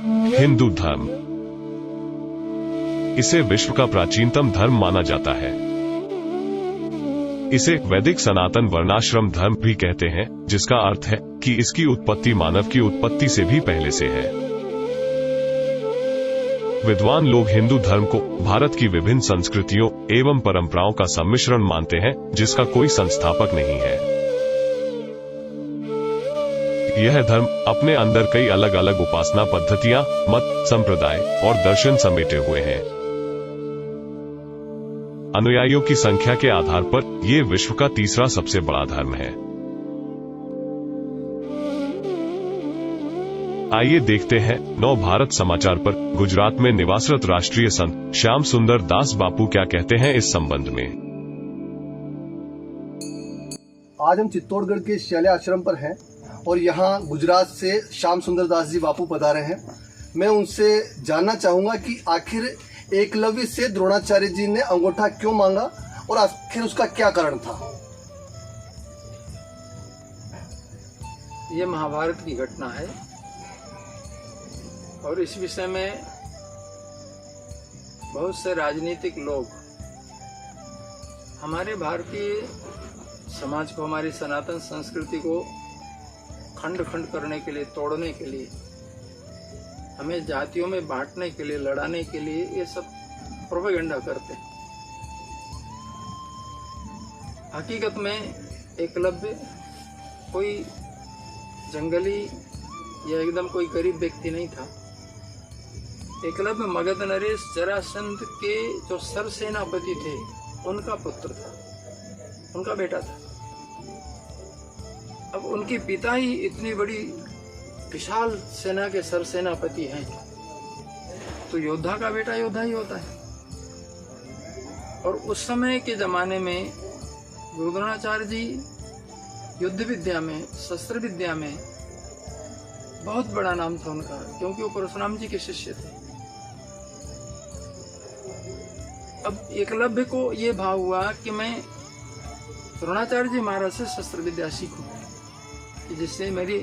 हिंदू धर्म, इसे विश्व का प्राचीनतम धर्म माना जाता है। इसे वैदिक सनातन वर्णाश्रम धर्म भी कहते हैं, जिसका अर्थ है कि इसकी उत्पत्ति मानव की उत्पत्ति से भी पहले से है। विद्वान लोग हिंदू धर्म को भारत की विभिन्न संस्कृतियों एवं परंपराओं का सम्मिश्रण मानते हैं, जिसका कोई संस्थापक नहीं है। यह धर्म अपने अंदर कई अलग अलग उपासना पद्धतियां, मत, संप्रदाय और दर्शन समेटे हुए हैं। अनुयायियों की संख्या के आधार पर यह विश्व का तीसरा सबसे बड़ा धर्म है। आइए देखते हैं नव भारत समाचार पर गुजरात में निवासरत राष्ट्रीय संत श्याम सुंदर दास बापू क्या कहते हैं इस संबंध में। आज हम चित्तौड़गढ़ के शैल्या आश्रम पर हैं और यहाँ गुजरात से श्याम सुंदर दास जी बापू पधारे हैं। मैं उनसे जानना चाहूंगा कि आखिर एकलव्य से द्रोणाचार्य जी ने अंगूठा क्यों मांगा और आखिर उसका क्या कारण था। ये महाभारत की घटना है और इस विषय में बहुत से राजनीतिक लोग हमारे भारतीय समाज को, हमारी सनातन संस्कृति को खंड खंड करने के लिए, तोड़ने के लिए, हमें जातियों में बांटने के लिए, लड़ाने के लिए ये सब प्रोपेगेंडा करते हैं। हकीकत में एकलव्य कोई जंगली या एकदम कोई गरीब व्यक्ति नहीं था। एकलव्य मगध नरेश जरासंध के जो सरसेनापति थे उनका पुत्र था, उनका बेटा था। अब उनके पिता ही इतनी बड़ी विशाल सेना के सरसेनापति हैं, तो योद्धा का बेटा योद्धा ही होता है। और उस समय के जमाने में गुरु द्रोणाचार्य जी युद्ध विद्या में, शस्त्र विद्या में बहुत बड़ा नाम था उनका, क्योंकि वो परशुराम जी के शिष्य थे। अब एकलव्य को ये भाव हुआ कि मैं द्रोणाचार्य जी महाराज से शस्त्र विद्या सीखूं, कि जिससे मेरी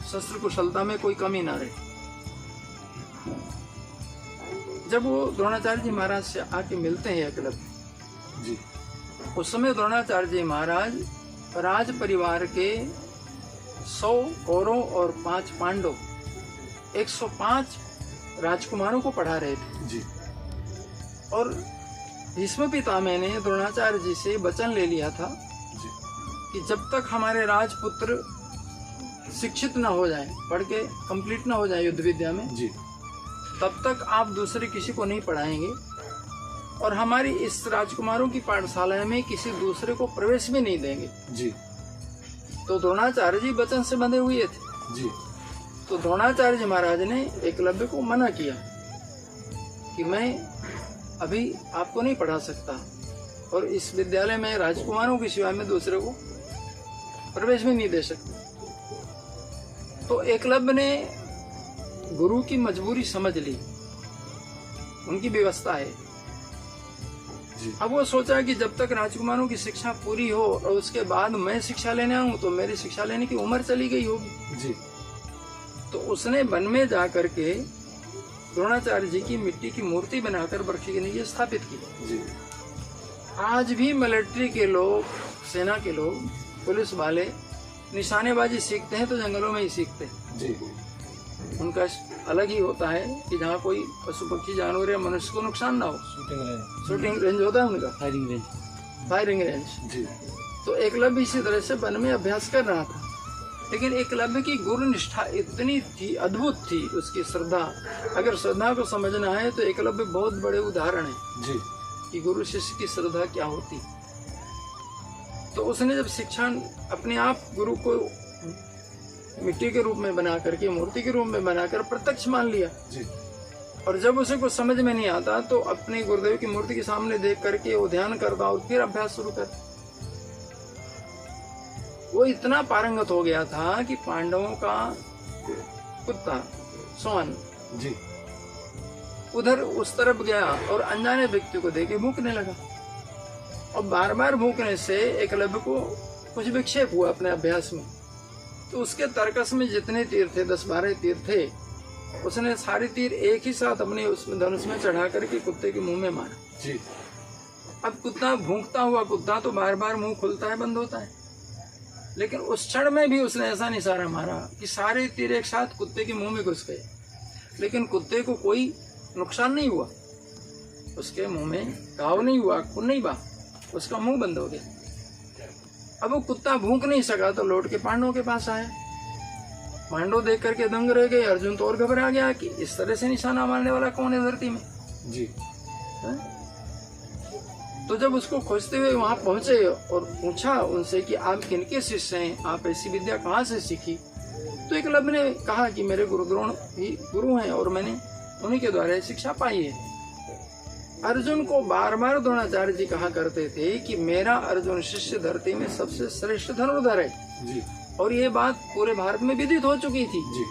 शस्त्र कुशलता में कोई कमी ना रहे। जब वो द्रोणाचार्य जी महाराज से आके मिलते हैं एकलव्य जी, उस समय द्रोणाचार्य जी महाराज राज परिवार के 100 कौरवों और 5 पांडव, 105 राजकुमारों को पढ़ा रहे थे जी। और भीष्म पितामह ने द्रोणाचार्य जी से वचन ले लिया था जी कि जब तक हमारे राजपुत्र शिक्षित न हो जाए, पढ़ के कंप्लीट न हो जाए युद्ध विद्या में जी, तब तक आप दूसरे किसी को नहीं पढ़ाएंगे और हमारी इस राजकुमारों की पाठशाला में किसी दूसरे को प्रवेश भी नहीं देंगे जी। तो द्रोणाचार्य जी वचन से बंधे हुए थे जी। तो द्रोणाचार्य जी महाराज ने एकलव्य को मना किया कि मैं अभी आपको नहीं पढ़ा सकता और इस विद्यालय में राजकुमारों की सेवा में दूसरे को प्रवेश भी नहीं दे सकता। तो एकलव्य ने गुरु की मजबूरी समझ ली, उनकी व्यवस्था है जी। अब वो सोचा कि जब तक राजकुमारों की शिक्षा पूरी हो और उसके बाद मैं शिक्षा लेने आऊं तो मेरी शिक्षा लेने की उम्र चली गई होगी जी। तो उसने वन में जा करके द्रोणाचार्य जी की मिट्टी की मूर्ति बनाकर वृक्ष के नीचे स्थापित की जी। आज भी मिलिट्री के लोग, सेना के लोग, पुलिस वाले निशानेबाजी सीखते हैं तो जंगलों में ही सीखते हैं जी। उनका अलग ही होता है कि जहाँ कोई पशु पक्षी जानवर या मनुष्य को नुकसान ना हो। शूटिंग रेंज होता है उनका, फायरिंग रेंज जी। तो एकलव्य इसी तरह से वन में अभ्यास कर रहा था, लेकिन एकलव्य की गुरु निष्ठा इतनी थी, अद्भुत थी उसकी श्रद्धा। अगर श्रद्धा को समझना है तो एकलव्य बहुत बड़े उदाहरण है जी कि गुरु शिष्य की श्रद्धा क्या होती। तो उसने जब शिक्षा अपने आप गुरु को मिट्टी के रूप में बना करके, मूर्ति के रूप में बनाकर प्रत्यक्ष मान लिया जी। और जब उसे कुछ समझ में नहीं आता तो अपने गुरुदेव की मूर्ति के सामने देख करके वो ध्यान करता और फिर अभ्यास शुरू करता। वो इतना पारंगत हो गया था कि पांडवों का कुत्ता सोन जी उधर उस तरफ गया और अनजाने व्यक्ति को देखे भूखने लगा। और बार बार भूखने से एकलव्य को कुछ विक्षेप हुआ अपने अभ्यास में। तो उसके तर्कस में जितने तीर थे, 10-12 तीर थे, उसने सारे तीर एक ही साथ अपने उसमें धनुष में चढ़ा करके कुत्ते के मुंह में मारा जी। अब कुत्ता भूखता हुआ कुत्ता तो बार बार मुंह खुलता है बंद होता है, लेकिन उस क्षण में भी उसने ऐसा निशाना मारा कि सारे तीर एक साथ कुत्ते के मुंह में घुस गए, लेकिन कुत्ते को कोई नुकसान नहीं हुआ, उसके मुंह में घाव नहीं हुआ, खून नहीं बहा, उसका मुंह बंद हो गया। अब वो कुत्ता भूख नहीं सका तो लौट के पांडवों के पास आया। पांडव देख करके दंग रह गए। अर्जुन तो और घबरा गया कि इस तरह से निशाना मारने वाला कौन है धरती में जी। है? तो जब उसको खोजते हुए वहां पहुंचे और पूछा उनसे कि आप किनके शिष्य हैं, आप ऐसी विद्या कहाँ से सीखी, तो एकलव्य ने कहा कि मेरे गुरु द्रोण ही गुरु हैं और मैंने उन्हीं के द्वारा शिक्षा पाई है। अर्जुन को बार बार द्रोणाचार्य जी कहा करते थे कि मेरा अर्जुन शिष्य धरती में सबसे श्रेष्ठ धनुर्धर है जी। और ये बात पूरे भारत में विदित हो चुकी थी जी।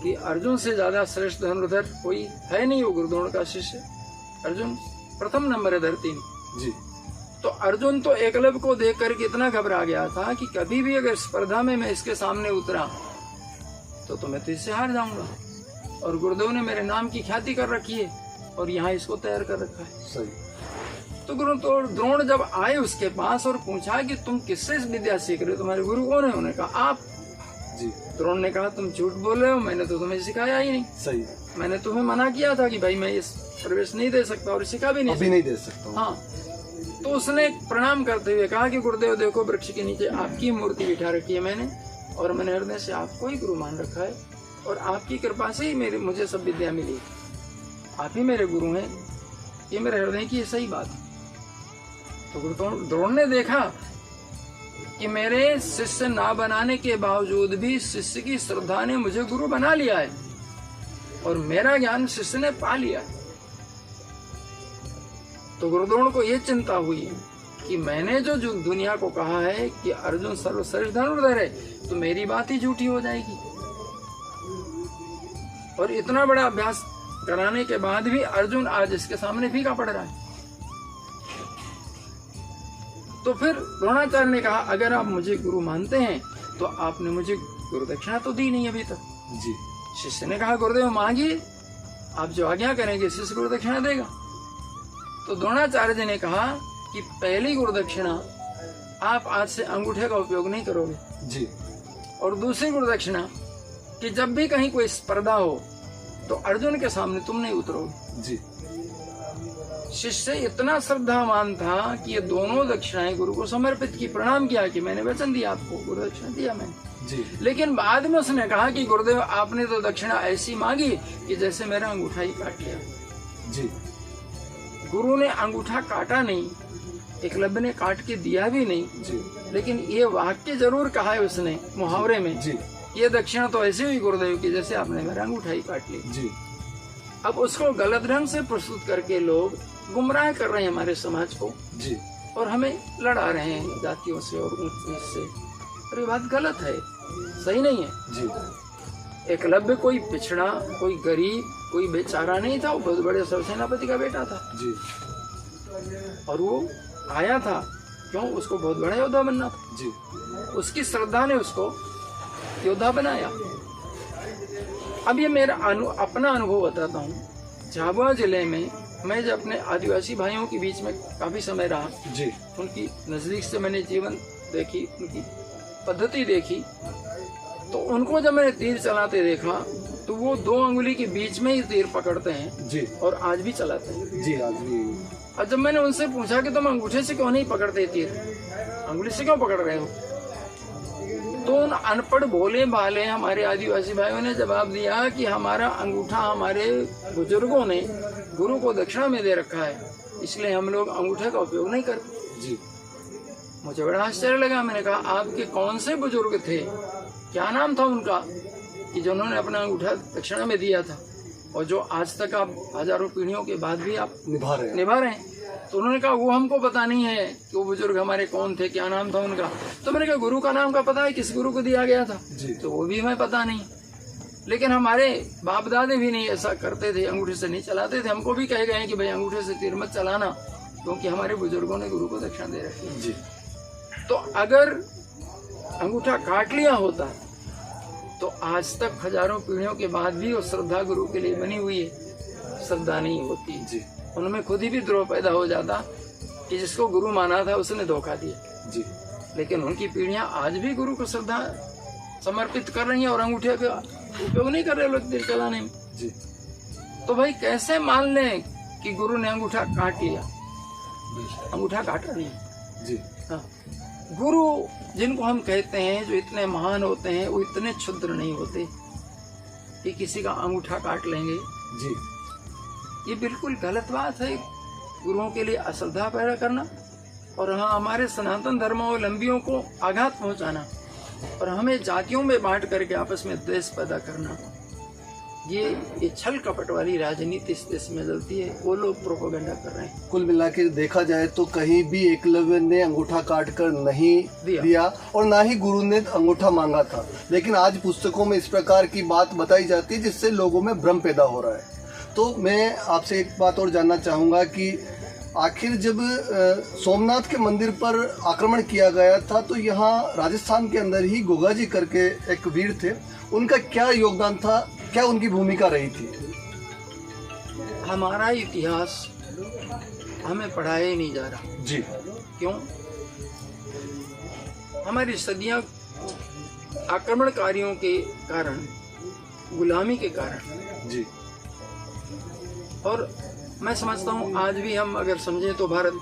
कि अर्जुन से ज्यादा श्रेष्ठ धनुर्धर कोई है नहीं, वो गुरुद्रोण का शिष्य। अर्जुन प्रथम नंबर है धरती में जी। तो अर्जुन तो एकलव्य को देख करके इतना घबरा गया था कि कभी भी अगर स्पर्धा में मैं इसके सामने उतरा तो मैं तो इससे हार जाऊंगा, और गुरुदेव ने मेरे नाम की ख्याति कर रखी है और यहाँ इसको तैयार कर रखा है। सही। तो गुरु तो द्रोण जब आए उसके पास और पूछा कि तुम किससे इस विद्या सीख रहे हो, तुम्हारे गुरु कौन है? उन्होंने कहा आप। जी। द्रोण ने कहा तुम झूठ बोल रहे हो, मैंने तो तुम्हें सिखाया ही नहीं। सही। मैंने तुम्हें मना किया था कि भाई मैं इस प्रवेश नहीं दे सकता और सिखा भी नहीं अभी नहीं दे सकता हूं। हाँ। तो उसने प्रणाम करते हुए कहा कि गुरुदेव देखो, वृक्ष के नीचे आपकी मूर्ति बिठा रखी है मैंने, और मैंने हृदय से आपको ही गुरु मान रखा है और आपकी कृपा से ही मुझे सब विद्या मिली, आप ही मेरे गुरु हैं, ये मेरे हृदय की सही बात है। तो गुरु द्रोण ने देखा कि मेरे शिष्य ना बनाने के बावजूद भी शिष्य की श्रद्धा ने मुझे गुरु बना लिया है और मेरा ज्ञान शिष्य ने पा लिया है। तो गुरुद्रोण को यह चिंता हुई कि मैंने जो दुनिया को कहा है कि अर्जुन सर्वश्रेष्ठ धनुर्धर है, तो मेरी बात ही झूठी हो जाएगी। और इतना बड़ा अभ्यास कराने के बाद भी अर्जुन आज इसके सामने फीका पड़ रहा है। तो फिर द्रोणाचार्य ने कहा अगर आप मुझे गुरु मानते हैं तो आपने मुझे गुरु दक्षिणा तो दी नहीं अभी तक। जी। शिष्य ने कहा गुरुदेव मांगिए, आप जो आज्ञा करेंगे शिष्य गुरु दक्षिणा देगा। तो द्रोणाचार्य जी ने कहा कि पहली गुरु दक्षिणा आप आज से अंगूठे का उपयोग नहीं करोगे जी। और दूसरी गुरु दक्षिणा कि जब भी कहीं कोई स्पर्धा हो तो अर्जुन के सामने तुम नहीं उतरोगे जी। शिष्य इतना श्रद्धावान था कि ये दोनों दक्षिणाएं गुरु को समर्पित की, प्रणाम किया कि मैंने वचन दिया आपको, गुरु दक्षिणा दिया मैंने जी। लेकिन बाद में उसने कहा कि गुरुदेव आपने तो दक्षिणा ऐसी मांगी कि जैसे मेरा अंगूठा ही काट लिया जी। गुरु ने अंगूठा काटा नहीं, एकलव्य ने काट के दिया भी नहीं जी। लेकिन ये वाक्य जरूर कहा है उसने मुहावरे में जी। ये दक्षिणा तो ऐसी हुई गुरुदेव की जैसे आपने मेरा अंगूठा ही काट लिया जी। अब उसको गलत ढंग से प्रस्तुत करके लोग गुमराह कर रहे हैं हमारे समाज को जी। और हमें लड़ा रहे हैं जातियों से और ऊंच नीच से, और ये बात गलत है, सही नहीं है जी। एकलव्य कोई पिछड़ा, कोई गरीब, कोई बेचारा नहीं था, वो बहुत बड़े सरसेनापति का बेटा था जी। और वो आया था क्यों, उसको बहुत बड़ा योद्धा बनना था जी। उसकी श्रद्धा ने उसको योद्धा बनाया। अब ये मेरा अपना अनुभव बताता हूँ। झाबुआ जिले में मैं जब अपने आदिवासी भाइयों के बीच में काफी समय रहा जी। उनकी नजदीक से मैंने जीवन देखी, उनकी पद्धति देखी, तो उनको जब मैंने तीर चलाते देखा तो वो 2 अंगुली के बीच में ही तीर पकड़ते हैं जी। और आज भी चलाते हैं जी। आज भी। और जब मैंने उनसे पूछा कि तुम अंगूठे से क्यों नहीं पकड़ते तीर, अंगुली से क्यों पकड़ रहे हो, तो उन अनपढ़ भोले भाले हमारे आदिवासी भाइयों ने जवाब दिया कि हमारा अंगूठा हमारे बुजुर्गों ने गुरु को दक्षिणा में दे रखा है, इसलिए हम लोग अंगूठे का उपयोग नहीं करते जी। मुझे बड़ा आश्चर्य लगा। मैंने कहा आपके कौन से बुजुर्ग थे, क्या नाम था उनका, कि जिन्होंने अपना अंगूठा दक्षिणा में दिया था और जो आज तक आप हजारों पीढ़ियों के बाद भी आप निभा रहे हैं। तो उन्होंने कहा वो हमको पता नहीं है कि वो बुजुर्ग हमारे कौन थे, क्या नाम था उनका। तो मैंने कहा गुरु का नाम का पता है, किस गुरु को दिया गया था जी। तो वो भी हमें पता नहीं, लेकिन हमारे बाप दादे भी नहीं ऐसा करते थे, अंगूठे से नहीं चलाते थे। हमको भी कहे गए कि भाई अंगूठे से तीर मत चलाना, क्योंकि हमारे बुजुर्गों ने गुरु को दक्षिणा दे रखी है। तो अगर अंगूठा काट लिया होता तो आज तक हजारों पीढ़ियों के बाद भी वो श्रद्धा गुरु के लिए बनी हुई है, श्रद्धा नहीं होती जी उनमें खुद ही भी द्रोह पैदा हो जाता कि जिसको गुरु माना था उसने धोखा दिया। जी लेकिन उनकी पीढ़ियां आज भी गुरु को श्रद्धा समर्पित कर रही हैं और अंगूठे का उपयोग नहीं कर रहे लोग दिल चलाने में। जी तो भाई कैसे मान लें कि गुरु ने अंगूठा काट लिया? अंगूठा काटा नहीं। जी हाँ, गुरु जिनको हम कहते हैं जो इतने महान होते हैं वो इतने क्षुद्र नहीं होते कि किसी का अंगूठा काट लेंगे। जी ये बिल्कुल गलत बात है, गुरुओं के लिए अश्रद्धा पैदा करना और हाँ हमारे सनातन धर्मावलंबियों को आघात पहुंचाना और हमें जातियों में बांट करके आपस में द्वेष पैदा करना। ये छल कपट वाली राजनीति इस देश में चलती है, वो लोग प्रोपेगेंडा कर रहे हैं। कुल मिला के देखा जाए तो कहीं भी एकलव्य ने अंगूठा काट कर नहीं दिया और ना ही गुरु ने अंगूठा मांगा था, लेकिन आज पुस्तकों में इस प्रकार की बात बताई जाती है जिससे लोगों में भ्रम पैदा हो रहा है। तो मैं आपसे एक बात और जानना चाहूँगा कि आखिर जब सोमनाथ के मंदिर पर आक्रमण किया गया था तो यहाँ राजस्थान के अंदर ही गोगा जी करके एक वीर थे, उनका क्या योगदान था, क्या उनकी भूमिका रही थी? हमारा इतिहास हमें पढ़ाया ही नहीं जा रहा। जी क्यों? हमारी सदियां आक्रमणकारियों के कारण, गुलामी के कारण। जी और मैं समझता हूँ आज भी हम अगर समझें तो भारत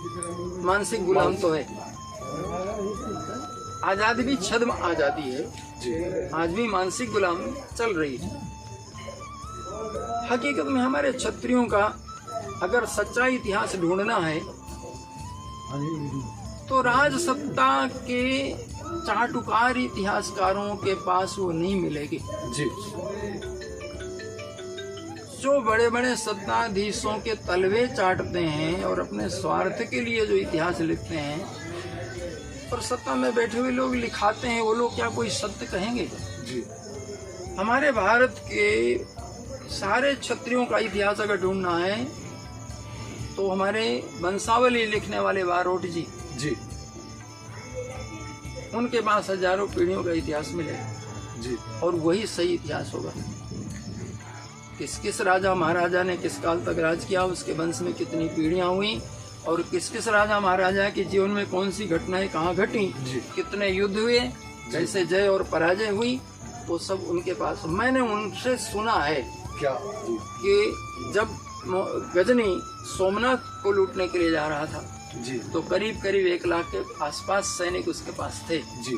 मानसिक गुलाम तो है। आजादी भी छद्म आजादी है जी आज भी मानसिक गुलामी चल रही है। हकीकत में हमारे क्षत्रियों का अगर सच्चा इतिहास ढूंढना है तो राजसत्ता के चाटुकार इतिहासकारों के पास वो नहीं मिलेगी। जी जो बड़े बड़े सत्ताधीशों के तलवे चाटते हैं और अपने स्वार्थ के लिए जो इतिहास लिखते हैं और सत्ता में बैठे हुए लोग लिखाते हैं, वो लोग क्या कोई सत्य कहेंगे? जी हमारे भारत के सारे क्षत्रियों का इतिहास अगर ढूंढना है तो हमारे वंशावली लिखने वाले बारोट जी जी उनके पास हजारों पीढ़ियों का इतिहास मिलेगा जी और वही सही इतिहास होगा। किस किस राजा महाराजा ने किस काल तक राज किया, उसके वंश में कितनी पीढ़ियां हुई और किस किस राजा महाराजा के जीवन में कौन सी घटनाएं कहाँ घटी, कितने युद्ध हुए, कैसे जय और पराजय हुई, वो सब उनके पास। मैंने उनसे सुना है क्या कि जब गजनी सोमनाथ को लूटने के लिए जा रहा था जी तो करीब करीब 1 लाख के आसपास सैनिक उसके पास थे जी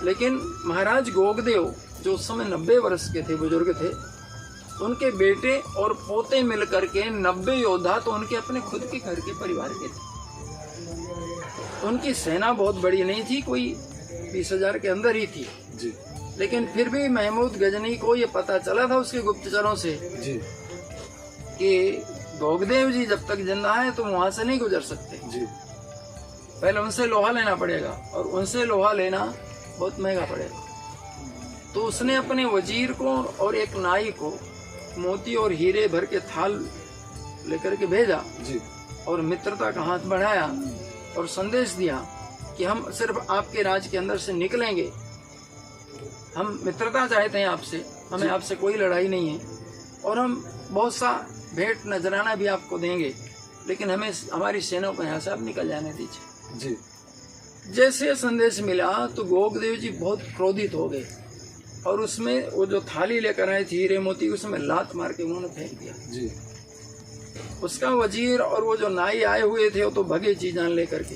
लेकिन महाराज गोगदेव जो उस समय 90 वर्ष के थे, बुजुर्ग थे, उनके बेटे और पोते मिलकर के 90 योद्धा तो उनके अपने खुद के घर के परिवार के थे। उनकी सेना बहुत बड़ी नहीं थी, कोई 20,000 के अंदर ही थी जी लेकिन फिर भी महमूद गजनी को ये पता चला था उसके गुप्तचरों से जी कि गोगदेव जी जब तक जिंदा है तो वहां से नहीं गुजर सकते। जी पहले उनसे लोहा लेना पड़ेगा और उनसे लोहा लेना बहुत महंगा पड़ेगा। तो उसने अपने वजीर को और एक नाई को मोती और हीरे भर के थाल लेकर के भेजा जी और मित्रता का हाथ बढ़ाया और संदेश दिया कि हम सिर्फ आपके राज के अंदर से निकलेंगे, हम मित्रता चाहते हैं आपसे, हमें आपसे कोई लड़ाई नहीं है और हम बहुत सा भेंट नजराना भी आपको देंगे, लेकिन हमें हमारी सेना को यहाँ से आप निकल जाने दीजिए। जी जैसे संदेश मिला तो गोगदेव जी बहुत क्रोधित हो गए और उसमें वो जो थाली लेकर आए थे हीरे मोती, उसमें लात मार के उन्होंने फेंक दिया। जी उसका वजीर और वो जो नाई आए हुए थे वो तो भगे चीजान लेकर के।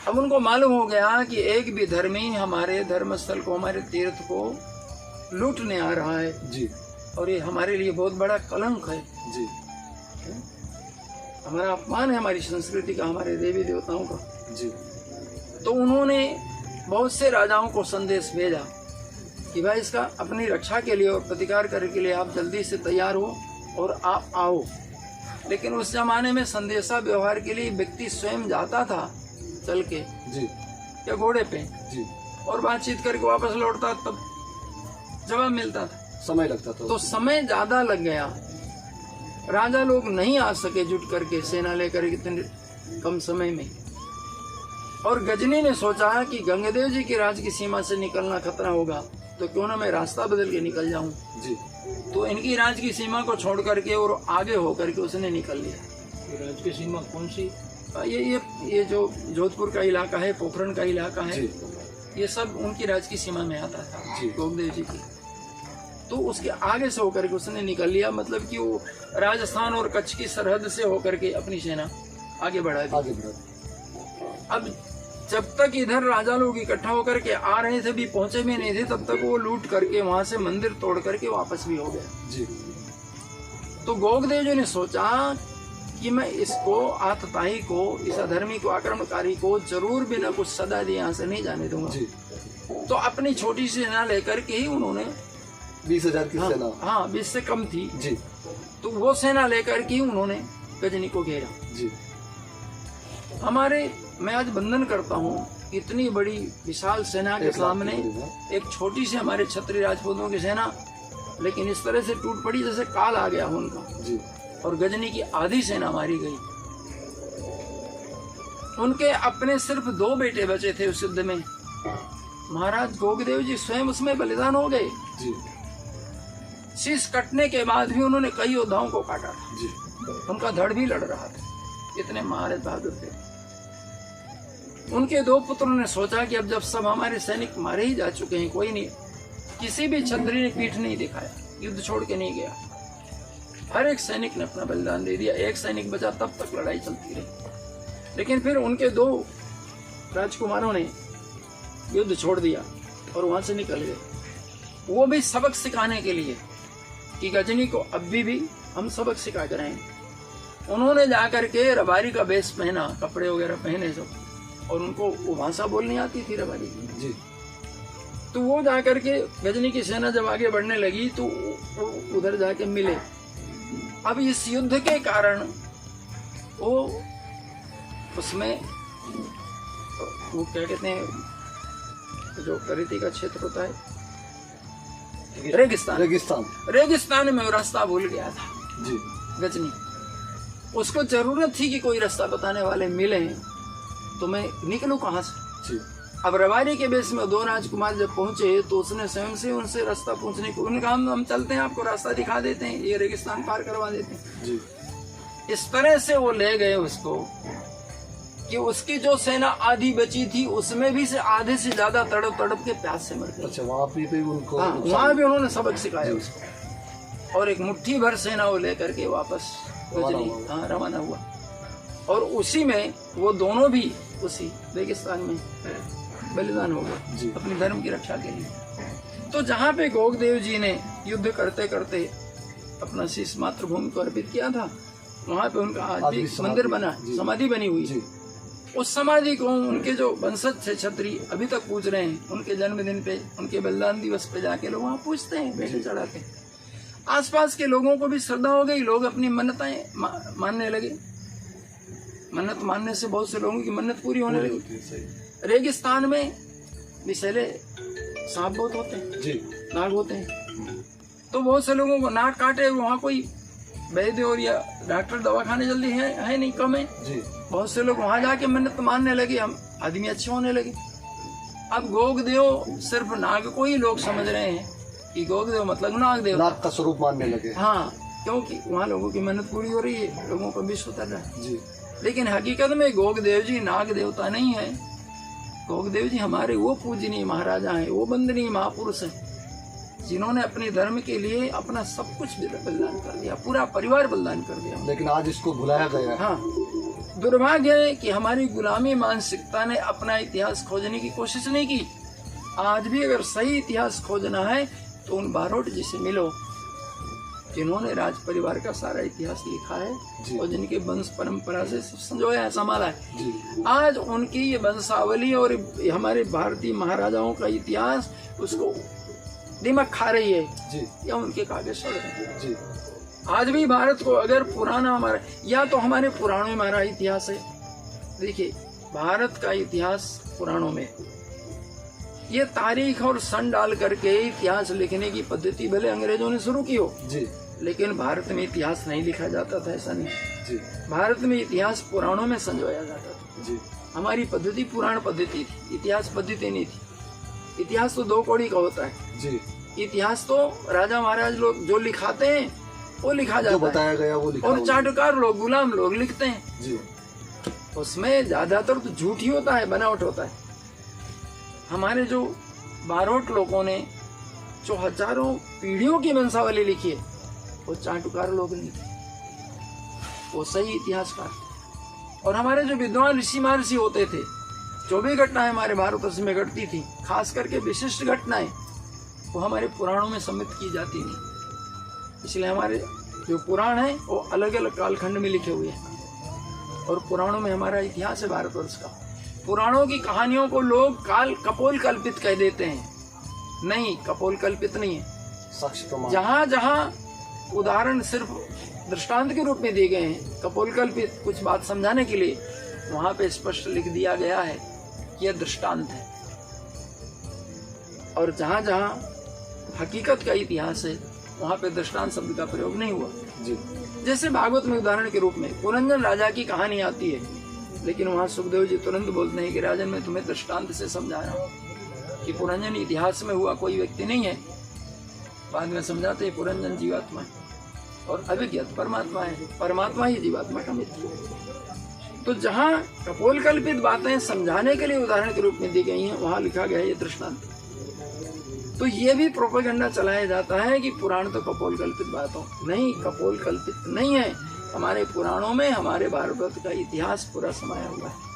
अब उनको मालूम हो गया कि एक भी धर्मी हमारे धर्मस्थल को, हमारे तीर्थ को लूटने आ रहा है जी और ये हमारे लिए बहुत बड़ा कलंक है, जी हमारा अपमान है हमारी संस्कृति का, हमारे देवी देवताओं का। जी तो उन्होंने बहुत से राजाओं को संदेश भेजा कि भाई इसका अपनी रक्षा के लिए और प्रतिकार करने के लिए आप जल्दी से तैयार हो और आप आओ। लेकिन उस जमाने में संदेशा व्यवहार के लिए व्यक्ति स्वयं जाता था चल के जी या घोड़े पे जी और बातचीत करके वापस लौटता, तब जवाब मिलता था, समय लगता था। तो समय ज्यादा लग गया, राजा लोग नहीं आ सके जुट करके सेना लेकर इतने कम समय में। और गजनी ने सोचा कि गंगदेव जी के राज की सीमा से निकलना खतरा होगा तो क्यों ना मैं रास्ता बदल के निकल जाऊं। जी। तो इनकी राज की सीमा को छोड़ करके और आगे होकर के उसने निकल लिया। राज की सीमा कौन सी? ये जो जोधपुर का इलाका है, पोखरण का इलाका है, जी। ये सब उनकी राज की सीमा में आता था जी। गोगदेव जी की। तो उसके आगे से होकर के उसने निकल लिया, मतलब कि वो राजस्थान और कच्छ की सरहद से होकर के अपनी सेना आगे बढ़ा दी। आगे बढ़ा। अब जब तक इधर राजा लोग इकट्ठा होकर के आ रहे थे, भी पहुंचे भी नहीं थे, तब तक वो लूट करके वहां से मंदिर तोड़ करके वापस भी हो गया। जी। तो गोगदेव जी ने सोचा कि मैं इसको, आतताई को, इस अधर्मी को, आक्रमणकारी को जरूर बिना कुछ सदा दिए यहाँ से नहीं जाने दूंगा। जी। तो अपनी छोटी सी सेना लेकर के ही उन्होंने 20,000 की सेना। हाँ 20 से कम थी। जी। तो वो सेना लेकर के उन्होंने गजनी को घेरा। जी। मैं आज वंदन करता हूँ, इतनी बड़ी विशाल सेना के सामने एक छोटी सी हमारे क्षत्रिय राजपूतों की सेना, लेकिन इस तरह से टूट पड़ी जैसे काल आ गया उनका। जी। और गजनी की आधी सेना मारी गई। उनके अपने सिर्फ 2 बेटे बचे थे उस युद्ध में। महाराज गोगदेव जी स्वयं उसमें बलिदान हो गए। जी। शीश कटने के बाद भी उन्होंने कई योद्धाओं को काटा था। जी। उनका धड़ भी लड़ रहा था, इतने महारथ बहादुर थे। उनके 2 पुत्रों ने सोचा कि अब जब सब हमारे सैनिक मारे ही जा चुके हैं, कोई नहीं, किसी भी क्षत्रिय ने पीठ नहीं दिखाया, युद्ध छोड़ के नहीं गया। हर एक सैनिक ने अपना बलिदान दे दिया। एक सैनिक बचा, तब तक लड़ाई चलती रही। लेकिन फिर उनके 2 राजकुमारों ने युद्ध छोड़ दिया और वहां से निकल गए, वो भी सबक सिखाने के लिए कि गजनी को अभी भी हम सबक सिखा कर आए। उन्होंने जाकर के रबारी का वेश पहना, कपड़े वगैरह पहने सब, और उनको वो भाषा बोलनी आती थी रबारी की। जी। तो वो जाकर के गजनी की सेना जब आगे बढ़ने लगी तो उधर जाके मिले। अब इस युद्ध के कारण वो उसमें वो क्या कहते हैं, जो करेती का क्षेत्र होता है, रेगिस्तान में वो रास्ता भूल गया था। जी। गजनी, उसको जरूरत थी कि कोई रास्ता बताने वाले मिले, तो मैं निकलूं कहाँ से। जी। अब रबारी के बेस में 2 राजकुमार जब पहुंचे तो उसने स्वयं से उनसे रास्ता पूछने को, उन्होंने कहा हम चलते हैं, आपको रास्ता दिखा देते हैं, ये रेगिस्तान पार करवा देते हैं। जी। इस तरह से वो ले गए उसको कि उसकी जो सेना आधी बची थी उसमें भी से आधे से ज्यादा तड़प तड़प के प्यास से मर गई। अच्छा, वहाँ पे उनको, हाँ, वहाँ भी उन्होंने सबक सिखाया उसको। और एक मुट्ठी भर सेना वो लेकर के वापस गजनी रवाना हुआ। और उसी में वो दोनों भी उसी रेगिस्तान में बलिदान हो गए अपने धर्म की रक्षा के लिए। तो जहाँ पे गोगदेव जी ने युद्ध करते करते अपना शीश मातृभूमि को अर्पित किया था, वहाँ पे उनका आज भी मंदिर बना, समाधि बनी हुई है। उस समाधि को उनके जो वंशज थे क्षत्रिय अभी तक पूज रहे हैं। उनके जन्मदिन पे, उनके बलिदान दिवस पे जाके लोग वहाँ पूजते हैं, बेटे चढ़ाते हैं। आसपास के लोगों को भी श्रद्धा हो गई, लोग अपनी मन्नतें मानने लगे। मन्नत मानने से बहुत से लोगों की मन्नत पूरी होने लगी। रेगिस्तान में विषैले सांप बहुत होते हैं, जी, नाग होते हैं, तो बहुत से लोगों को नाक काटे, वहाँ कोई वैद्य और या डॉक्टर दवाखाने जल्दी है नहीं, कम है जी। बहुत से लोग वहाँ जाके मन्नत मानने लगे, हम आदमी अच्छे होने लगे। अब गोगदेव सिर्फ नाग को ही लोग समझ रहे हैं कि गोगदेव मतलब नागदेव, नाग का स्वरूप मानने लगे। हाँ, क्योंकि वहाँ लोगों की मन्नत पूरी हो रही है, लोगों को विश्व उतर रहा है जी। लेकिन हकीकत में गोगदेव जी नाग देवता नहीं है। गोगदेव जी हमारे वो पूजनीय महाराजा हैं, वो वंदनीय महापुरुष हैं, जिन्होंने अपने धर्म के लिए अपना सब कुछ बलिदान कर दिया, पूरा परिवार बलिदान कर दिया। लेकिन आज इसको भुलाया गया। हाँ, दुर्भाग्य है कि हमारी गुलामी मानसिकता ने अपना इतिहास खोजने की कोशिश नहीं की। आज भी अगर सही इतिहास खोजना है तो उन बारोट जी से मिलो, जिन्होंने राज परिवार का सारा इतिहास लिखा है और जिनके वंश परंपरा से संजोया है, संभाला है। आज उनकी ये वंशावली और हमारे भारतीय महाराजाओं का इतिहास उसको दिमाग खा रही है जी। या उनके कागज सड़ रहे जी। आज भी भारत को अगर पुराना हमारा, या तो हमारे पुराणों में हमारा इतिहास है। देखिए, भारत का इतिहास पुराणों में, ये तारीख और सन डाल करके इतिहास लिखने की पद्धति भले अंग्रेजों ने शुरू की हो जी, लेकिन भारत में इतिहास नहीं लिखा जाता था, ऐसा नहीं जी। भारत में इतिहास पुराणों में संजोया जाता था जी। हमारी पद्धति पुराण पद्धति थी, इतिहास पद्धति नहीं थी। इतिहास तो दो कौड़ी का होता है जी। इतिहास तो राजा महाराज लोग जो लिखाते हैं वो लिखा जो जाता बताया है गया वो लिखा और हुआ। चाटुकार लोग गुलाम लोग लिखते हैं। जी। उसमें ज्यादातर तो झूठ ही होता है, बनावट होता है। हमारे जो बारोट लोगों ने जो हजारों पीढ़ियों की वंशावली लिखी है वो चाटुकार लोग नहीं थे, वो सही इतिहासकार थे। और हमारे जो विद्वान ऋषि महर्षि होते थे, जो भी घटनाएं हमारे भारतवर्ष में घटती थी, खास करके विशिष्ट घटनाएं, वो हमारे पुराणों में सम्मिलित की जाती नहीं। इसलिए हमारे जो पुराण है वो अलग अलग कालखंड में लिखे हुए हैं और पुराणों में हमारा इतिहास है भारतवर्ष का। पुराणों की कहानियों को लोग कपोल कल्पित कह देते हैं, नहीं, कपोल कल्पित नहीं है। साक्ष्य प्रमाण जहां जहां उदाहरण सिर्फ दृष्टांत के रूप में दिए गए हैं, कपोल कल्पित कुछ बात समझाने के लिए, वहां पे स्पष्ट लिख दिया गया है कि यह दृष्टांत है। और जहां जहां हकीकत का इतिहास है वहां पे दृष्टांत शब्द का प्रयोग नहीं हुआ। जी। जैसे भागवत में उदाहरण के रूप में पुरंजन राजा की कहानी आती है, लेकिन वहां सुखदेव जी तुरंत बोलते हैं कि राजन, मैं तुम्हें दृष्टांत से समझा रहा हूँ कि पुरंजन इतिहास में हुआ कोई व्यक्ति नहीं है। बाद में समझाते हैं पुरंजन जीवात्मा है और अभिज्ञात परमात्मा है, परमात्मा ही जीवात्मा का मित्र है। तो जहाँ कपोल कल्पित बातें समझाने के लिए उदाहरण के रूप में दी गई हैं, वहां लिखा गया है ये दृष्टांत। तो ये भी प्रोपेगेंडा चलाया जाता है कि पुराण तो कपोल कल्पित बातों, नहीं, कपोल कल्पित नहीं है। हमारे पुराणों में हमारे भारत का इतिहास पूरा समाया हुआ है।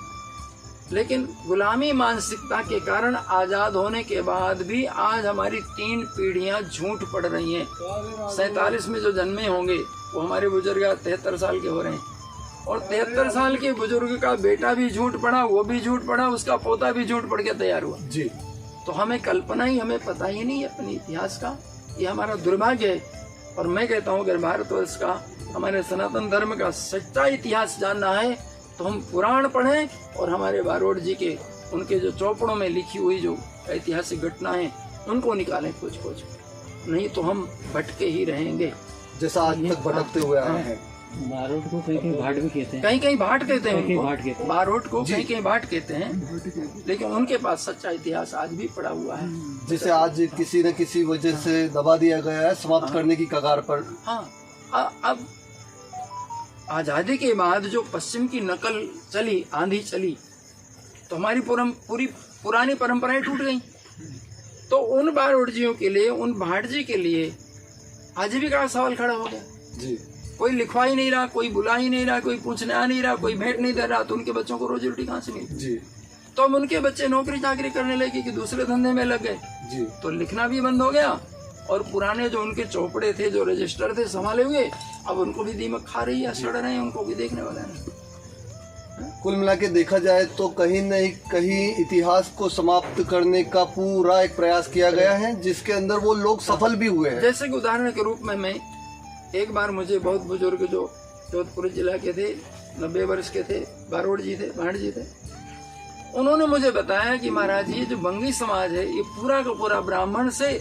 लेकिन गुलामी मानसिकता के कारण आजाद होने के बाद भी आज हमारी 3 पीढ़ियां झूठ पड़ रही हैं। 47 में जो जन्मे होंगे वो हमारे बुजुर्ग 73 साल के हो रहे हैं और 73 साल के बुजुर्ग का बेटा भी झूठ पड़ा, वो भी झूठ पड़ा, उसका पोता भी झूठ पड़ के तैयार हुआ। जी। तो हमें कल्पना ही, हमें पता ही नहीं है अपने इतिहास का। ये हमारा दुर्भाग्य है। और मैं कहता हूँ अगर भारतवर्ष का, हमारे सनातन धर्म का सच्चा इतिहास जानना है तो हम पुराण पढ़ें और हमारे बारोट जी के उनके जो चौपड़ों में लिखी हुई जो ऐतिहासिक घटनाएं उनको निकालें कुछ कुछ, नहीं तो हम भटके ही रहेंगे जैसा आज तक भटकते हुए आए हैं। बारोट को कहीं कहीं भाट भी कहते हैं, कहीं कहीं भाट कहते हैं कहीं उनको, भाट कहते हैं। बारोट को कहीं कहीं भाट कहते हैं, लेकिन उनके पास सच्चा इतिहास आज भी पड़ा हुआ है, जिसे आज किसी न किसी वजह से दबा दिया गया है, समाप्त करने की कगार पर। हाँ, अब आजादी के बाद जो पश्चिम की नकल चली, आंधी चली, तो हमारी पूरी पुरानी परंपराएं टूट गई। तो उन बारोट जियों के लिए, उन भाट जी के लिए आजीविका का सवाल खड़ा हो गया। जी। कोई लिखवा ही नहीं रहा, कोई बुला ही नहीं रहा, कोई पूछने आ नहीं रहा, कोई भेंट नहीं दे रहा, तो उनके बच्चों को रोजी रोटी कहाँ से मिली? जी। तो अब उनके बच्चे नौकरी चाकरी करने लगे कि दूसरे धंधे में लग गए। जी। तो लिखना भी बंद हो गया और पुराने जो उनके चौपड़े थे, जो रजिस्टर थे, संभाले हुए, अब उनको भी दीमक खा रही है, सड़ रहे हैं, उनको भी देखने वाला नहीं। कुल मिला के देखा जाए तो कहीं न कहीं इतिहास को समाप्त करने का पूरा एक प्रयास किया गया है, जिसके अंदर वो लोग सफल भी हुए हैं। जैसे कि उदाहरण के रूप में मैं एक बार, मुझे बहुत बुजुर्ग जो जोधपुर जिला के थे, 90 वर्ष के थे, बारोट जी थे, भाट जी थे, उन्होंने मुझे बताया कि महाराज ये जो बंगी समाज है ये पूरा का पूरा ब्राह्मण से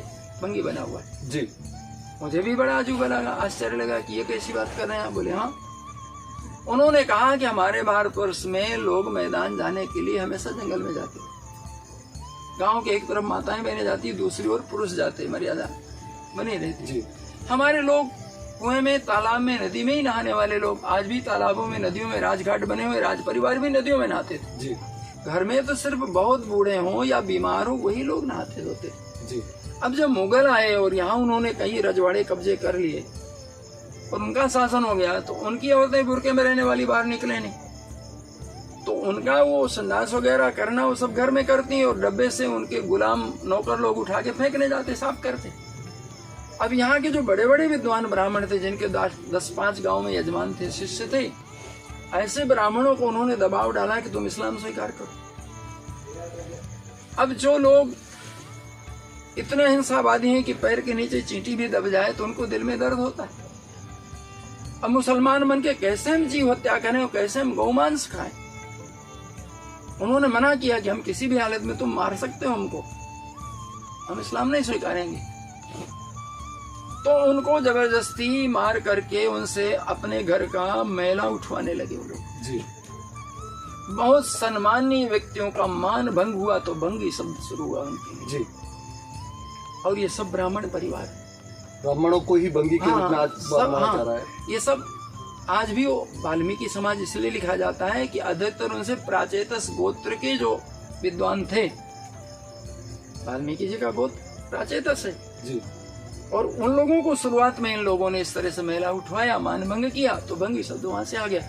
बंगी बना हुआ है। जी। मुझे भी बड़ा अजूबा लगा, आश्चर्य लगा कि ये कैसी बात कर रहे हैं। बोले हाँ। उन्होंने कहा कि हमारे भारतवर्ष में लोग मैदान जाने के लिए हमेशा जंगल में जाते, गांव के एक तरफ माताएं बहने जाती, दूसरी ओर पुरुष जाते, मर्यादा बनी रहती। जी। हमारे लोग कुएं में, तालाब में, नदी में ही नहाने वाले लोग, आज भी तालाबों में, नदियों में राजघाट बने हुए, राज परिवार भी नदियों में नहाते थे। जी। घर में तो सिर्फ बहुत बूढ़े हों या बीमार हो वही लोग नहाते होते। जी। अब जब मुगल आए और यहाँ उन्होंने कई रजवाड़े कब्जे कर लिए और उनका शासन हो गया, तो उनकी औरतें बुरके में रहने वाली बाहर निकले नहीं, तो उनका वो संडास वगैरह करना वो सब घर में करती, और डब्बे से उनके गुलाम नौकर लोग उठा के फेंकने जाते, साफ करते। अब यहाँ के जो बड़े बड़े विद्वान ब्राह्मण थे, जिनके 10-5 गांव में यजमान थे, शिष्य थे, ऐसे ब्राह्मणों को उन्होंने दबाव डाला कि तुम इस्लाम स्वीकार करो। अब जो लोग इतने हिंसावादी हैं कि पैर के नीचे चींटी भी दब जाए तो उनको दिल में दर्द होता है। अब मुसलमान बन के कैसे हम जीव हत्या करें और कैसे हम गौमांस खाएं? उन्होंने मना किया कि हम किसी भी हालत में, तुम मार सकते हो हमको, हम इस्लाम नहीं स्वीकारेंगे। तो उनको जबरदस्ती मार करके उनसे अपने घर का मैला उठवाने लगे वो लोग। जी। बहुत सम्मानीय व्यक्तियों का मान भंग हुआ तो भंगी शब्द शुरू हुआ उनके लिए। जी। और ये सब ब्राह्मण परिवार है। ब्राह्मणों को ही भंगी के रूप में आज सब माना जा रहा है। ये सब आज भी वो वाल्मीकि समाज इसलिए लिखा जाता है कि अधिकतर उनसे प्राचेतस गोत्र के जो विद्वान थे, वाल्मीकि जी का गोत्र प्राचेतस है जी। और उन लोगों को शुरुआत में इन लोगों ने इस तरह से महिला उठवाया, मान भंग किया तो भंगी शब्द वहां से आ गया।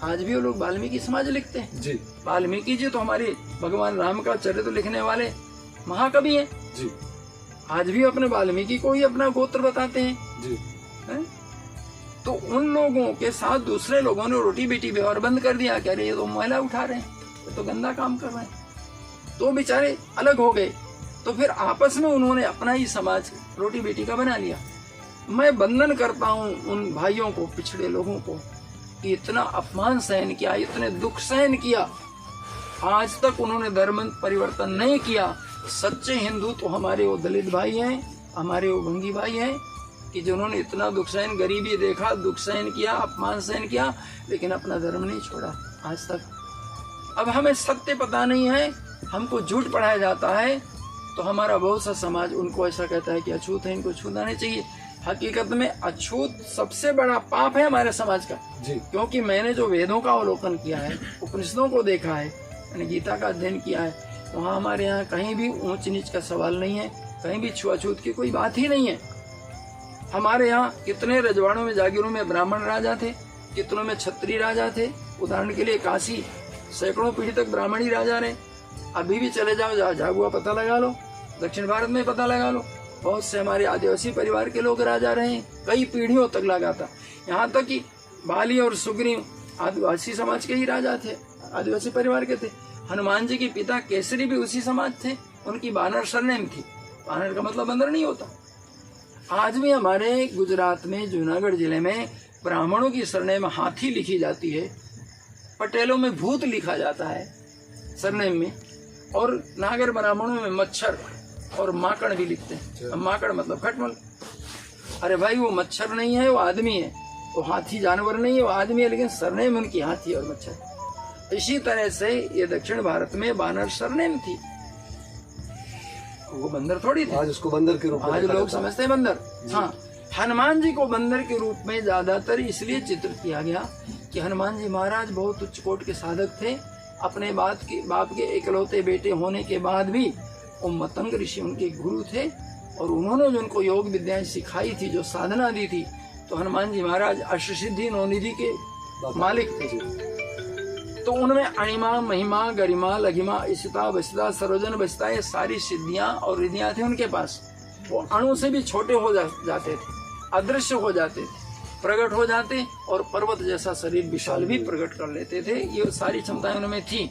आज भी वो लोग वाल्मीकि समाज लिखते हैं जी। वाल्मीकि जी तो हमारे भगवान राम का चरित्र लिखने वाले महाकवि हैं जी। आज भी अपने वाल्मीकि को ही अपना गोत्र बताते हैं जी। है? तो उन लोगों के साथ दूसरे लोगों ने रोटी बेटी व्यवहार बंद कर दिया। कह रहे ये तो महिला उठा रहे हैं, ये तो गंदा काम कर रहे हैं। तो बेचारे अलग हो गए। तो फिर आपस में उन्होंने अपना ही समाज रोटी बेटी का बना लिया। मैं वंदन करता हूँ उन भाइयों को, पिछड़े लोगों को, कि इतना अपमान सहन किया, इतने दुख सहन किया, आज तक उन्होंने धर्म परिवर्तन नहीं किया। सच्चे हिंदू तो हमारे वो दलित भाई हैं, हमारे वो भंगी भाई हैं कि जिन्होंने इतना दुख सहन, गरीबी देखा, दुख सहन किया, अपमान सहन किया, लेकिन अपना धर्म नहीं छोड़ा आज तक। अब हमें सत्य पता नहीं है, हमको झूठ पढ़ाया जाता है, तो हमारा बहुत सा समाज उनको ऐसा कहता है कि अछूत है, इनको छूना नहीं चाहिए। हकीकत में अछूत सबसे बड़ा पाप है हमारे समाज का जी। क्योंकि मैंने जो वेदों का अवलोकन किया है, उपनिषदों को देखा है, मैंने गीता का अध्ययन किया है, वहाँ हमारे यहाँ कहीं भी ऊंच नीच का सवाल नहीं है, कहीं भी छुआछूत की कोई बात ही नहीं है। हमारे यहाँ कितने रजवाड़ों में, जागीरों में ब्राह्मण राजा थे, कितनों में क्षत्रिय राजा थे। उदाहरण के लिए काशी सैकड़ों पीढ़ी तक ब्राह्मण ही राजा रहे। अभी भी चले जाओ, झाबुआ पता लगा लो, दक्षिण भारत में पता लगा लो, बहुत से हमारे आदिवासी परिवार के लोग राजा रहे हैं, कई पीढ़ियों तक लगा था। यहाँ तक कि बाली और सुग्रीव आदिवासी समाज के ही राजा थे, आदिवासी परिवार के थे। हनुमान जी के पिता केसरी भी उसी समाज थे, उनकी बानर सरनेम थी। बानर का मतलब बंदर नहीं होता। आज भी हमारे गुजरात में, जूनागढ़ जिले में ब्राह्मणों की सरनेम हाथी लिखी जाती है, पटेलों में भूत लिखा जाता है सरनेम में, और नागर ब्राह्मणों में मच्छर और माकड़ भी लिखते हैं। अब माकड़ मतलब खटमल। अरे भाई वो मच्छर नहीं है, वो आदमी है। वो हाथी जानवर नहीं है, वो आदमी है, लेकिन सरनेम उनकी हाथी और मच्छर। इसी तरह से ये दक्षिण भारत में बानर सरनेम थी, वो बंदर थोड़ी थी। आज उसको बंदर के रूप में आज लोग समझते हैं बंदर। हाँ, हनुमान जी को बंदर के रूप में ज्यादातर इसलिए चित्रित किया गया कि हनुमान जी महाराज बहुत उच्च कोटि के साधक थे। अपने बाप के इकलौते बेटे होने के बाद भी वो मतंग ऋषि उनके गुरु थे, और उन्होंने जो उनको योग विद्याएं सिखाई थी, जो साधना दी थी, तो हनुमान जी महाराज अष्टसिद्धि नौनिधि के मालिक थे। तो उनमें अणिमा, महिमा, गरिमा, लघिमा, इशिता, वशिता, सर्वजन, बसिता, ये सारी सिद्धियां और रिद्धियां थी उनके पास। वो अणु से भी छोटे हो जाते थे, अदृश्य हो जाते थे, प्रकट हो जाते, और पर्वत जैसा शरीर विशाल भी प्रकट कर लेते थे। ये सारी क्षमताएं उनमें थी।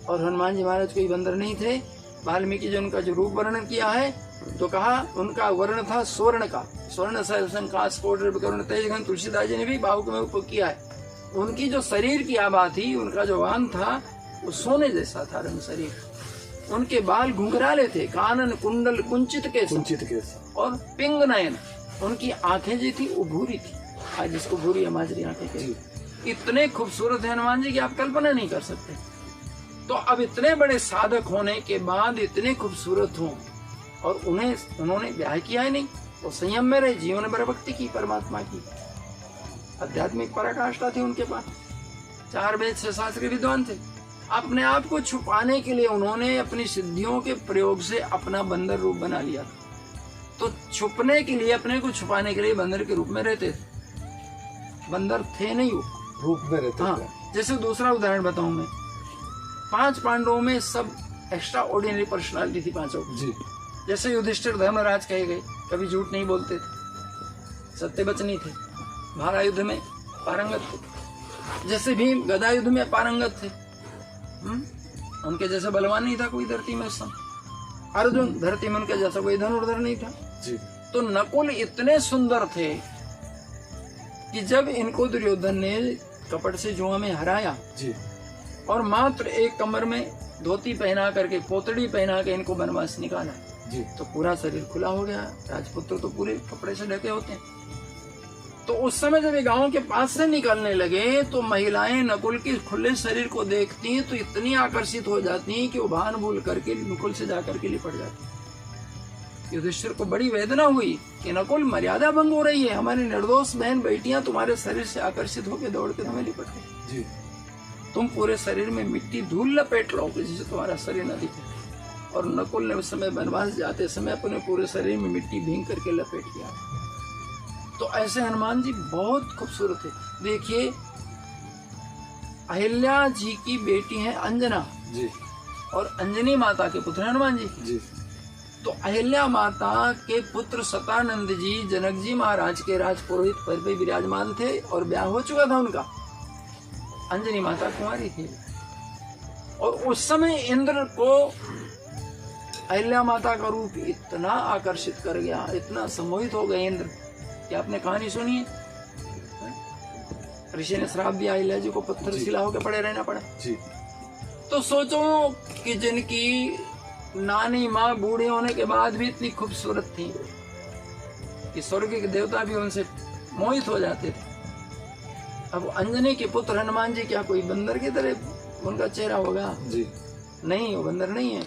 और हनुमान जी महाराज कोई बंदर नहीं थे। वाल्मीकि जी उनका जो रूप वर्णन किया है, तो कहा उनका वर्ण था स्वर्ण का, स्वर्ण सहस्रंका स्फोट करुण तेज घन। तुलसीदास जी ने भी भावुक में उपयोग किया है। उनकी जो शरीर की आभा थी, उनका जो वाहन था, वो सोने जैसा था रंग शरीर। उनके बाल घुंघराले थे, कानन कुंडल कुंचित केस और पिंग नयन। उनकी आंखें जी थी वो भूरी थी, आज जिसको भूरी माजरी आंखें कहते। इतने खूबसूरत है हनुमान जी की आप कल्पना नहीं कर सकते। तो अब इतने बड़े साधक होने के बाद इतने खूबसूरत हों, और उन्होंने ब्याह किया ही नहीं, वो संयम में रहे, जीवन भर भक्ति की परमात्मा की। आध्यात्मिक पराकाष्ठा थी उनके पास, 4 वेद 6 शास्त्र के विद्वान थे। अपने आप को छुपाने के लिए उन्होंने अपनी सिद्धियों के प्रयोग से अपना बंदर रूप बना लिया। तो छुपने के लिए, अपने को छुपाने के लिए बंदर के रूप में रहते थे। बंदर थे नहीं, वो रूप में रहते थे। जैसे दूसरा उदाहरण बताऊं मैं, 5 पांडवों में सब एक्स्ट्रा ऑर्डिनरी पर्सनालिटी थी, 5 जी। जैसे युधिष्ठिर धर्मराज कहे गए, कभी झूठ नहीं बोलते थे, सत्यवचनी थे, महारा युद्ध में पारंगत थे। जैसे भीम गदा युद्ध में पारंगत थे, उनके जैसा बलवान नहीं था कोई धरती में उस समय। अर्जुन धरती में उनके जैसा कोई धनुर्धर नहीं था जी। तो नकुल इतने सुंदर थे कि जब इनको दुर्योधन ने कपट से जुआ में हराया जी, और मात्र एक कमर में धोती पहना करके, पोतड़ी पहना के इनको वनवास निकाला जी, तो पूरा शरीर खुला हो गया। राजपुत्र तो पूरे कपड़े से ढके होते हैं। तो उस समय जब ये गांव के पास से निकलने लगे तो महिलाएं नकुल के खुले शरीर को देखती हैं तो इतनी आकर्षित हो जाती हैं कि वो भान भूल करके नकुल से जाकर के लिपट जाती हैं। युधिष्ठिर को बड़ी वेदना हुई कि नकुल मर्यादा भंग हो रही है, हमारी निर्दोष बहन बेटियां तुम्हारे शरीर से आकर्षित होकर दौड़ के तुम्हें लिपट गई। जी। तुम पूरे शरीर में मिट्टी धूल लपेट लो जिससे तुम्हारा शरीर न दिखे। और नकुल ने उस समय वनवास जाते समय अपने पूरे शरीर में मिट्टी भींग करके लपेट दिया। तो ऐसे हनुमान जी बहुत खूबसूरत है। देखिए अहिल्या जी की बेटी है अंजना जी। और अंजनी माता के पुत्र हनुमान जी। जी। तो अहिल्या माता के पुत्र सतानंद जी जनक जी महाराज के राजपुरोहित पद पे विराजमान थे और ब्याह हो चुका था उनका। अंजनी माता कुंवारी थी और उस समय इंद्र को अहिल्या माता का रूप इतना आकर्षित कर गया, इतना सम्मोहित हो गए इंद्र कि आपने कहानी सुनी है, ऋषि ने श्राप दिया अहिल्या जी को पत्थर शिला होकर पड़े रहना पड़ा। जी। तो सोचो कि जिनकी नानी माँ बूढ़े होने के बाद भी इतनी खूबसूरत थी कि स्वर्ग के देवता भी उनसे मोहित हो जाते थे। अब अंजनी के पुत्र हनुमान जी क्या कोई बंदर की तरह उनका चेहरा होगा? जी। नहीं, वो बंदर नहीं है,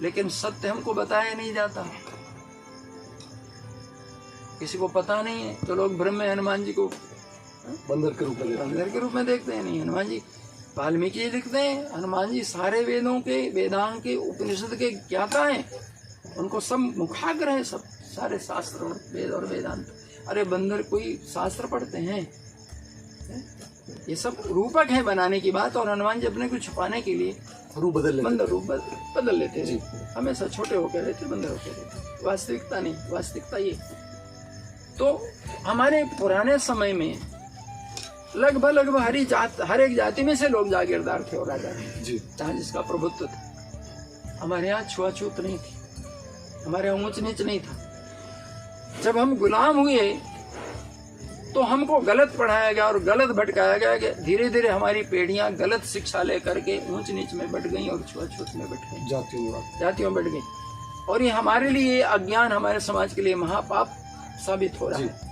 लेकिन सत्य हमको बताया नहीं जाता, किसी को पता नहीं है, तो लोग भ्रम में हनुमान जी को बंदर के रूप में देखते हैं। नहीं, हनुमान जी वाल्मीकि जी लिखते हैं हनुमान जी सारे वेदों के, वेदांग के, उपनिषद के ज्ञाता हैं, उनको सब मुखाग्र है, सब सारे शास्त्र वेद और वेदांत। अरे बंदर कोई शास्त्र पढ़ते हैं? ये सब रूपक है बनाने की बात। और हनुमान जी अपने को छुपाने के लिए रूप बदल लेते हैं। हमेशा छोटे होकर रहते, बंदर होकर रहते, वास्तविकता नहीं, वास्तविकता ये। तो हमारे पुराने समय में लगभग हर एक जाति में से लोग जागीरदार थे और राजा थे, जहाँ जिसका प्रभुत्व था। हमारे यहाँ छुआछूत नहीं थी, हमारे यहाँ ऊंच नीच नहीं था। जब हम गुलाम हुए तो हमको गलत पढ़ाया गया और गलत भटकाया गया कि धीरे धीरे हमारी पीढ़ियां गलत शिक्षा लेकर के ऊंच नीच में बढ़ गई और छुआछूत में बढ़ गई, जातियों में बढ़ गई। और ये हमारे लिए अज्ञान, हमारे समाज के लिए महापाप साबित हो रहा है।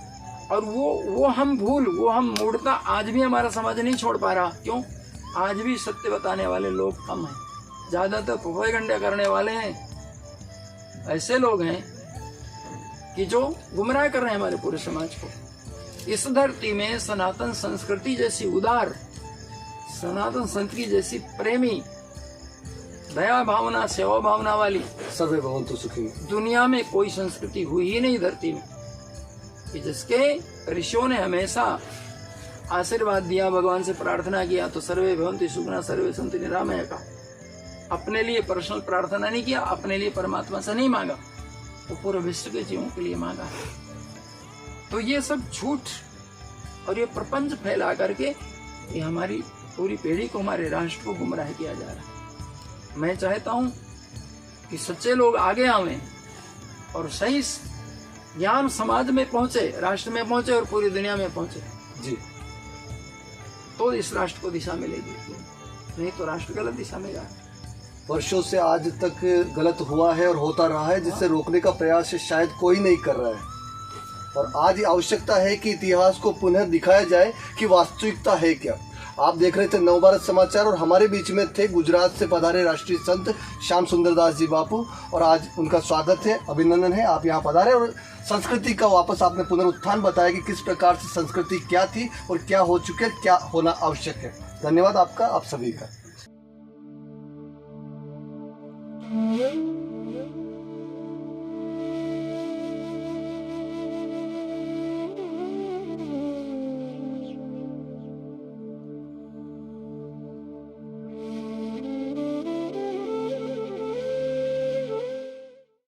और वो हम मूढ़ता आज भी हमारा समाज नहीं छोड़ पा रहा। क्यों? आज भी सत्य बताने वाले लोग कम हैं, ज्यादातर प्रोपेगेंडा करने वाले हैं। ऐसे लोग हैं कि जो गुमराह कर रहे हैं हमारे पूरे समाज को। इस धरती में सनातन संस्कृति जैसी उदार, सनातन संस्कृति जैसी प्रेमी, दया भावना, सेवा भावना वाली, सर्वे भवन्तु सुखिनः, दुनिया में कोई संस्कृति हुई ही नहीं धरती में कि जिसके ऋषियों ने हमेशा आशीर्वाद दिया, भगवान से प्रार्थना किया तो सर्वे भवन्तु सुखिनः सर्वे सन्तु निरामया का। अपने लिए पर्सनल प्रार्थना नहीं किया, अपने लिए परमात्मा से नहीं मांगा, वो पूरे विश्व के जीवों के लिए मांगा है। तो ये सब झूठ और ये प्रपंच फैला करके ये हमारी पूरी पीढ़ी को, हमारे राष्ट्र को गुमराह किया जा रहा है। मैं चाहता हूं कि सच्चे लोग आगे आवें और सही ज्ञान समाज में पहुंचे, राष्ट्र में पहुंचे और पूरी दुनिया में पहुंचे जी। तो इस राष्ट्र को दिशा मिलेगी, नहीं तो राष्ट्र गलत दिशा में जा रहा है। वर्षों से आज तक गलत हुआ है और होता रहा है, जिससे रोकने का प्रयास शायद कोई नहीं कर रहा है। और आज ये आवश्यकता है कि इतिहास को पुनः दिखाया जाए कि वास्तविकता है क्या। आप देख रहे थे नवभारत समाचार और हमारे बीच में थे गुजरात से पधारे राष्ट्रीय संत श्याम सुंदर दास जी बापू, और आज उनका स्वागत है, अभिनंदन है, आप यहाँ पधारे और संस्कृति का वापस आपने पुनरुत्थान बताया कि किस प्रकार से संस्कृति क्या थी और क्या हो चुके, क्या होना आवश्यक है। धन्यवाद आपका, आप सभी का।